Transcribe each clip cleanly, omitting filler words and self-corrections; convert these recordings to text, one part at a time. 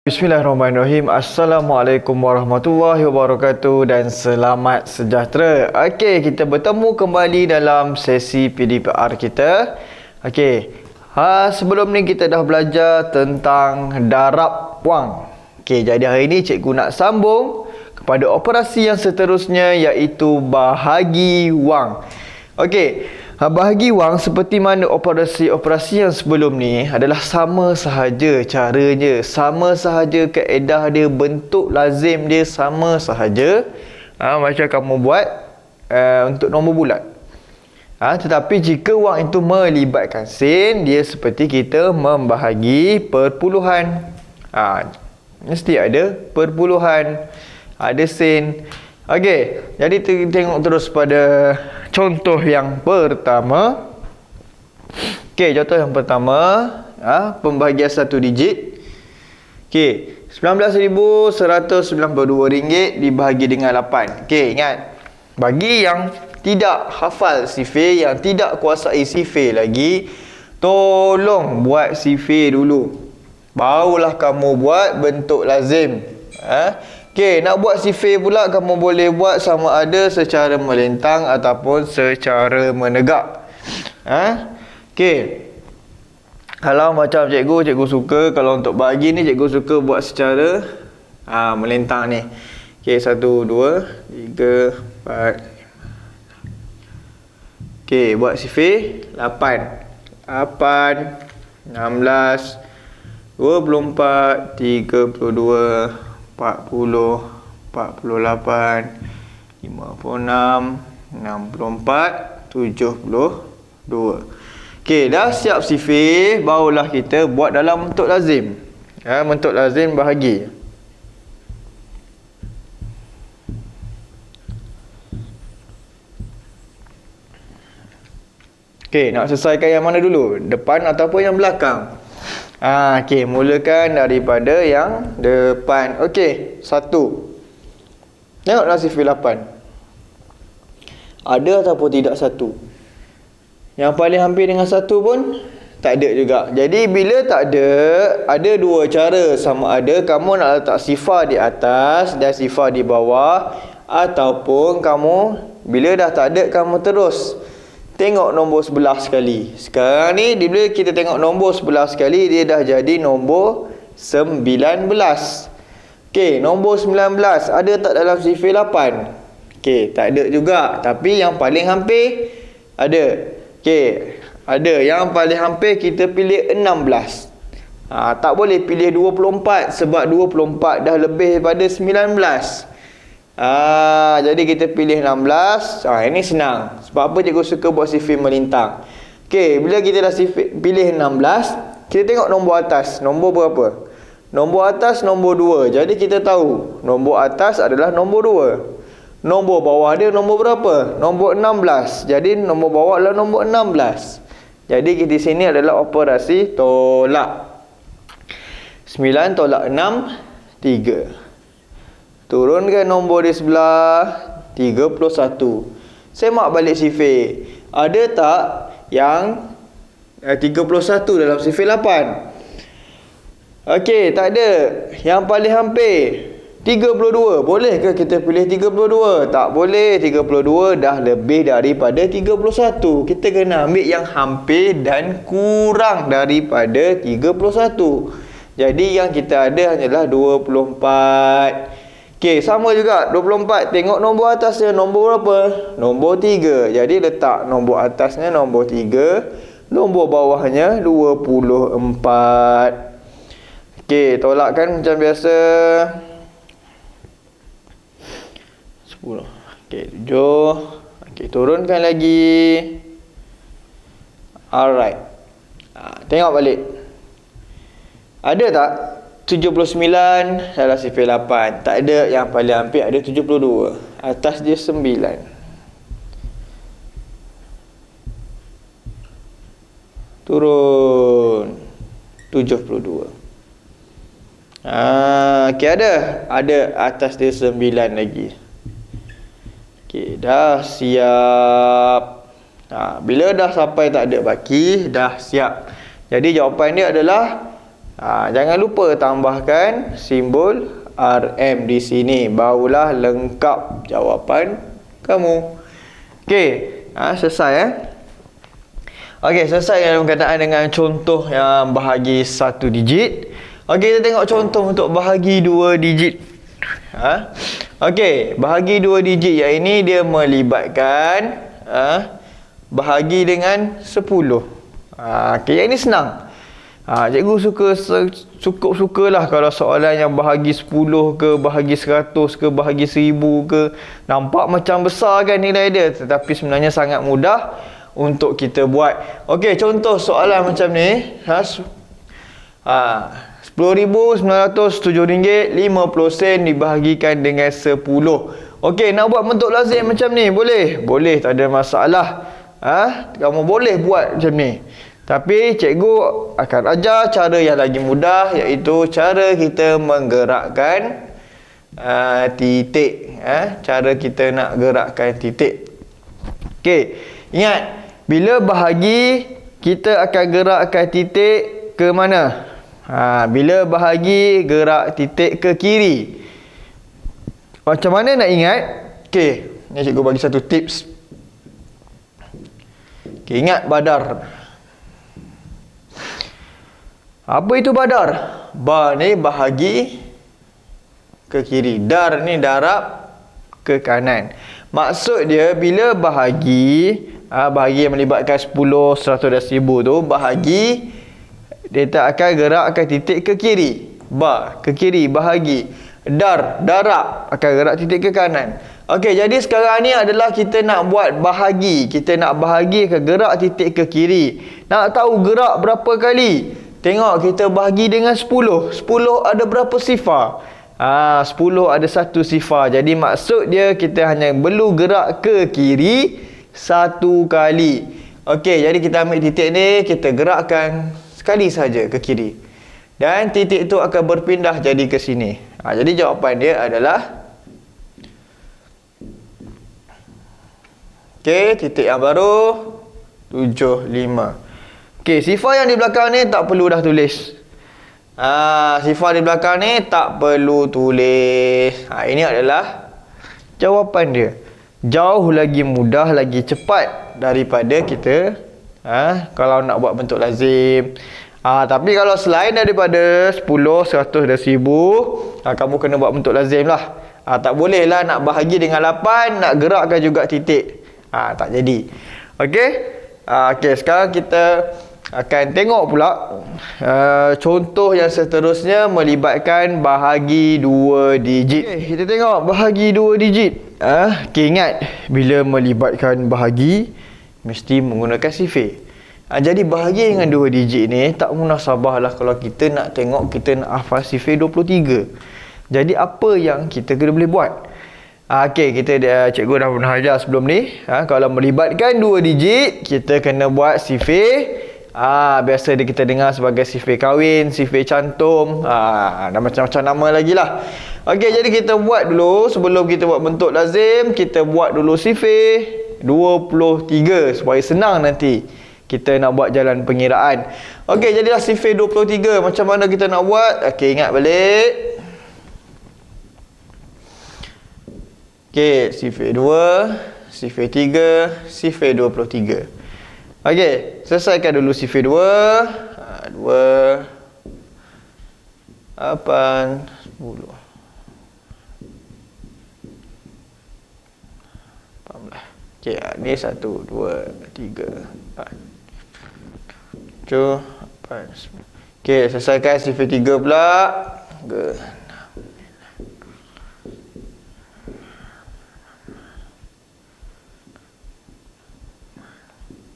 Bismillahirrahmanirrahim. Assalamualaikum warahmatullahi wabarakatuh dan selamat sejahtera. Okey, kita bertemu kembali dalam sesi PDPR kita. Okey. Sebelum ni kita dah belajar tentang darab wang. Okey, jadi hari ni cikgu nak sambung kepada operasi yang seterusnya iaitu bahagi wang. Okey. Bahagi wang seperti mana operasi-operasi yang sebelum ni adalah sama sahaja caranya, sama sahaja kaedah dia, bentuk lazim dia sama sahaja. Macam kamu buat untuk nombor bulat. Tetapi jika wang itu melibatkan sen, dia seperti kita membahagi perpuluhan. Mesti ada perpuluhan, ada sen. Okey, jadi tengok terus pada contoh yang pertama. Okey, contoh yang pertama, pembahagian satu digit. Okey, RM19,192 dibahagi dengan 8. Okey, ingat. Bagi yang tidak hafal sifir, yang tidak kuasai sifir lagi, tolong buat sifir dulu. Barulah kamu buat bentuk lazim. Okey, nak buat sifir pula kamu boleh buat sama ada secara melintang ataupun secara menegak. Okey. Kalau macam cikgu suka, kalau untuk bahagi ni cikgu suka buat secara melintang ni. Okey, 1 2 3 4. Okey, buat sifir 8. 8 16 24 32 40, 48, 56, 64, 72. Okey, dah siap sifir, barulah kita buat dalam bentuk lazim. Bentuk lazim bahagi. Okey, nak selesaikan yang mana dulu? Depan ataupun yang belakang? Okey, mulakan daripada yang depan. Okey, 1. Tengoklah sifir 8. Ada ataupun tidak 1? Yang paling hampir dengan 1 pun tak ada juga. Jadi bila tak ada dua cara. Sama ada kamu nak letak sifar di atas dan sifar di bawah, ataupun kamu bila dah tak ada kamu terus tengok nombor 11 sekali. Sekarang ni bila kita tengok nombor 11 sekali, dia dah jadi nombor 19. Okey, nombor 19 ada tak dalam sifir 8? Okey, tak ada juga. Tapi yang paling hampir ada. Okey, ada. Yang paling hampir kita pilih 16. Tak boleh pilih 24 sebab 24 dah lebih daripada 19. Jadi kita pilih 16. Ini senang. Sebab apa cikgu suka buat sifir melintang. Okey, bila kita dah pilih 16, kita tengok nombor atas. Nombor berapa? Nombor atas nombor 2. Jadi kita tahu nombor atas adalah nombor 2. Nombor bawah dia nombor berapa? Nombor 16. Jadi nombor bawah adalah nombor 16. Jadi di sini adalah operasi tolak. 9 tolak 6, 3. Turunkan nombor di sebelah, 31. Semak balik sifir. Ada tak yang 31 dalam sifir 8? Okey, tak ada. Yang paling hampir 32. Bolehkah kita pilih 32? Tak boleh. 32 dah lebih daripada 31. Kita kena ambil yang hampir dan kurang daripada 31. Jadi yang kita ada hanyalah 24. Okey, sama juga 24. Tengok nombor atasnya nombor berapa? Nombor 3. Jadi letak nombor atasnya nombor 3, nombor bawahnya 24. Okey, tolakkan macam biasa. 10. Okey, 7. Okey, turunkan lagi. Alright. Tengok balik. Ada tak 79 dalam sifir 8? Tak ada. Yang paling hampir ada 72. Atas dia 9. Turun 72. Okey, ada. Ada atas dia 9 lagi. Okey, dah siap. Bila dah sampai tak ada baki, dah siap. Jadi jawapan dia adalah Jangan lupa tambahkan simbol RM di sini. Barulah lengkap jawapan kamu. Okey, selesai Okey, selesai dalam berkenaan dengan contoh yang bahagi 1 digit. Okey, kita tengok contoh untuk bahagi 2 digit. Okey, bahagi 2 digit yang ini dia melibatkan bahagi dengan 10. Okey, yang ini senang. Cikgu sukalah kalau soalan yang bahagi 10 ke, bahagi 100 ke, bahagi 1000 ke. Nampak macam besar kan nilai dia, tetapi sebenarnya sangat mudah untuk kita buat. Okey, contoh soalan macam ni. RM10,907.50 dibahagikan dengan 10. Okey, nak buat bentuk lazim macam ni, boleh? Boleh, tak ada masalah. Kamu boleh buat macam ni. Tapi cikgu akan ajar cara yang lagi mudah, iaitu cara kita menggerakkan titik. Cara kita nak gerakkan titik. Okey, ingat, bila bahagi kita akan gerakkan titik ke mana? Bila bahagi, gerak titik ke kiri. Macam mana nak ingat? Okey, ni cikgu bagi satu tips. Okey, ingat badar. Apa itu badar? Ba ni bahagi ke kiri, dar ni darab ke kanan. Maksud dia bila bahagi, bahagi yang melibatkan 10, 100 dan 1000 tu, bahagi dia tak akan gerakkan titik ke kiri. Ba ke kiri, bahagi. Darab akan gerak titik ke kanan. Okey, jadi sekarang ni adalah kita nak buat bahagi. Kita nak bahagi akan gerak titik ke kiri. Nak tahu gerak berapa kali? Tengok, kita bahagi dengan 10. 10 ada berapa sifar? 10 ada 1 sifar. Jadi maksud dia kita hanya perlu gerak ke kiri 1 kali. Okey, jadi kita ambil titik ni, kita gerakkan sekali saja ke kiri. Dan titik itu akan berpindah jadi ke sini. Jadi jawapan dia adalah, okey, titik yang baru 75. Okey, sifar yang di belakang ni tak perlu dah tulis. Sifar di belakang ni tak perlu tulis. Ini adalah jawapan dia. Jauh lagi mudah, lagi cepat daripada kita kalau nak buat bentuk lazim. Tapi kalau selain daripada 10, 100 dan 1000, kamu kena buat bentuk lazim lah. Tak boleh lah nak bahagi dengan 8, nak gerakkan juga titik. Tak jadi. Okey? Okey, sekarang kita akan tengok pula contoh yang seterusnya melibatkan bahagi 2 digit. Okay, kita tengok bahagi 2 digit. Okay, ingat, bila melibatkan bahagi mesti menggunakan sifir. Jadi bahagi dengan 2 digit ni tak munasabah lah kalau kita nak tengok, kita nak hafal sifir 23. Jadi apa yang kita kena boleh buat? Okey, cikgu dah pernah ajar sebelum ni. Kalau melibatkan 2 digit, kita kena buat sifir. Biasa kita dengar sebagai sifir kahwin, sifir cantum, dan macam-macam nama lagi lah. Okey, jadi kita buat dulu, sebelum kita buat bentuk lazim, kita buat dulu sifir 23 supaya senang nanti kita nak buat jalan pengiraan. Okey, jadilah sifir 23. Macam mana kita nak buat? Okey, ingat balik. Okey, sifir 2, sifir 3, sifir 23. Okey, selesaikan dulu sifir 2. 2, 8, 10, 18. Okey, ni 1, 2, 3, 4, 7, 8, 9. Okey, selesaikan sifir 3 pula. Good.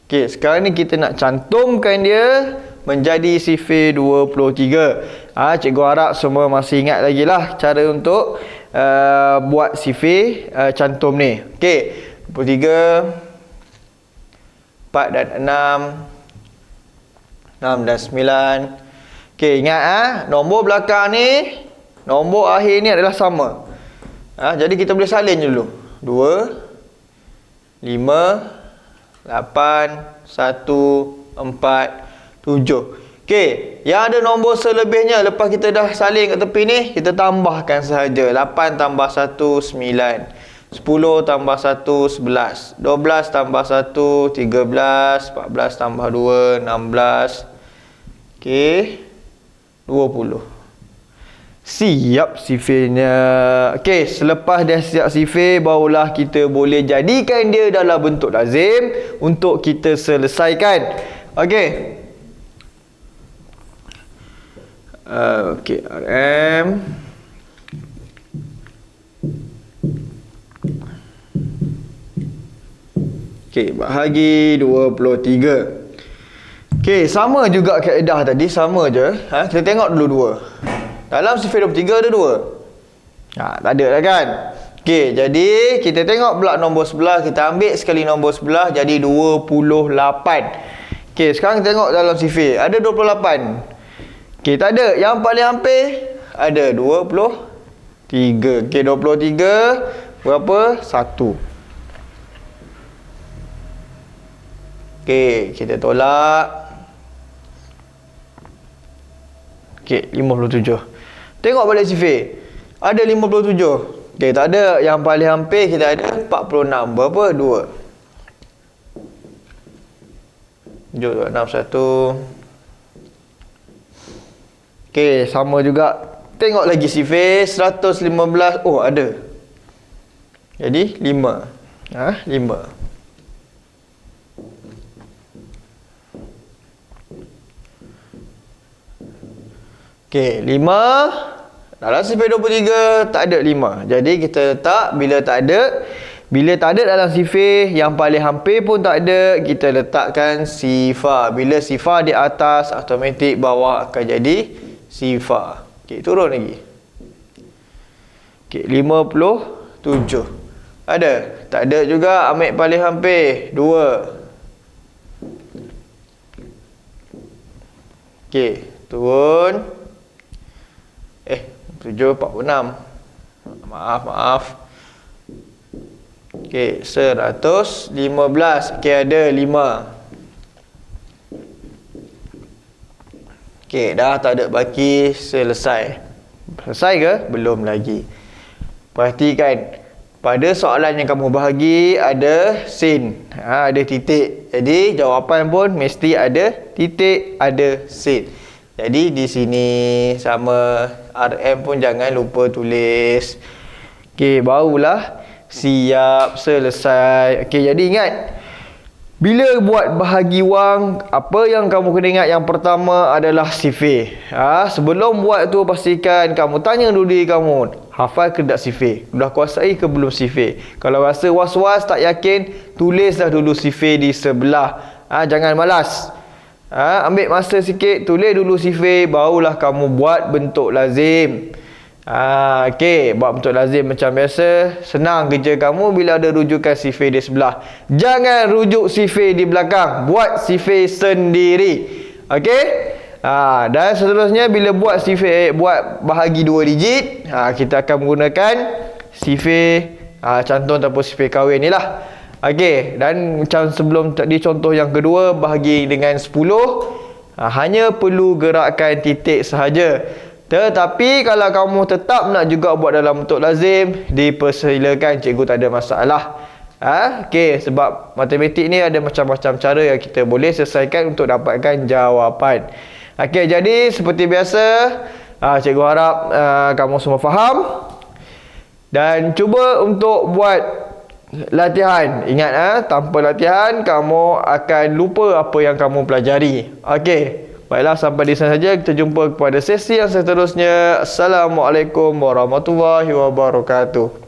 Okey, sekarang ni kita nak cantumkan dia menjadi sifir 23. Cikgu harap semua masih ingat lagi lah cara untuk buat sifir cantum ni. Okey, 23, 4 dan 6, 6 dan 9. Okey, ingat nombor belakang ni, nombor akhir ni adalah sama. Jadi kita boleh salin dulu. 2, 5, 8, 1, 4, 7. Okey, yang ada nombor selebihnya lepas kita dah salin kat tepi ni, kita tambahkan sahaja. 8 tambah 1, 9. 10 tambah 1, 11. 12 tambah 1, 13. 14 tambah 2, 16. Okey, 20. Siap sifirnya. Okey, selepas dah siap sifir, barulah kita boleh jadikan dia dalam bentuk lazim untuk kita selesaikan. Okey. Okey, RM. Okey, bahagi 23. Okey, sama juga kaedah tadi, sama je. Kita tengok dulu 2. Dalam sifir 23 ada 2. Tak ada lah kan? Okey, jadi kita tengok pula nombor sebelah. Kita ambil sekali nombor sebelah, jadi 28. Okey, sekarang kita tengok dalam sifir. Ada 28. Okey, tak ada. Yang paling hampir ada 23. Okey, 23 berapa? 1. Okey, kita tolak. Okey, 57. Tengok balik sifir. Ada 57. Okey, tak ada. Yang paling hampir kita ada 46. Berapa? 2. 7, 6, 1. Okey, sama juga. Tengok lagi sifir. 115. Oh, ada. Jadi, 5. 5. Okey, 5. Dalam sifir 23, tak ada 5. Jadi, kita letak bila tak ada. Bila tak ada dalam sifir, yang paling hampir pun tak ada, kita letakkan sifar. Bila sifar di atas, automatik bawah akan jadi sifar. Okey, turun lagi. Okey, 57. Ada? Tak ada juga. Ambil paling hampir. 2. Okey, turun. 7, 46. Maaf. Okey, 115. Okey, ada 5. Okey, dah tak ada baki. Selesai. Selesai ke? Belum lagi. Perhatikan. Pada soalan yang kamu bahagi, ada sin. Ada titik. Jadi, jawapan pun mesti ada titik, ada sin. Jadi, di sini sama RM pun jangan lupa tulis. Okey, barulah siap selesai. Okey, jadi ingat. Bila buat bahagi wang, apa yang kamu kena ingat? Yang pertama adalah sifir. Sebelum buat tu, pastikan kamu tanya dulu diri kamu. Hafal ke tak sifir? Dah kuasai ke belum sifir? Kalau rasa was-was, tak yakin, tulislah dulu sifir di sebelah. Jangan malas. Ambil masa sikit, tulis dulu sifir, barulah kamu buat bentuk lazim. Okey, buat bentuk lazim macam biasa. Senang kerja kamu bila ada rujukan sifir di sebelah. Jangan rujuk sifir di belakang, buat sifir sendiri. Okey? Dan seterusnya bila buat sifir, buat bahagi 2 digit, kita akan menggunakan sifir cantum ataupun sifir kahwin ni lah. Okey, dan macam sebelum tadi contoh yang kedua, bahagi dengan 10, hanya perlu gerakkan titik sahaja. Tetapi kalau kamu tetap nak juga buat dalam bentuk lazim, dipersilakan, cikgu tak ada masalah. Okey, sebab matematik ni ada macam-macam cara yang kita boleh selesaikan untuk dapatkan jawapan. Okey, jadi seperti biasa, cikgu harap kamu semua faham. Dan cuba untuk buat latihan. Ingat, tanpa latihan kamu akan lupa apa yang kamu pelajari. Okey, baiklah, sampai di sana saja. Kita jumpa pada sesi yang seterusnya. Assalamualaikum warahmatullahi wabarakatuh.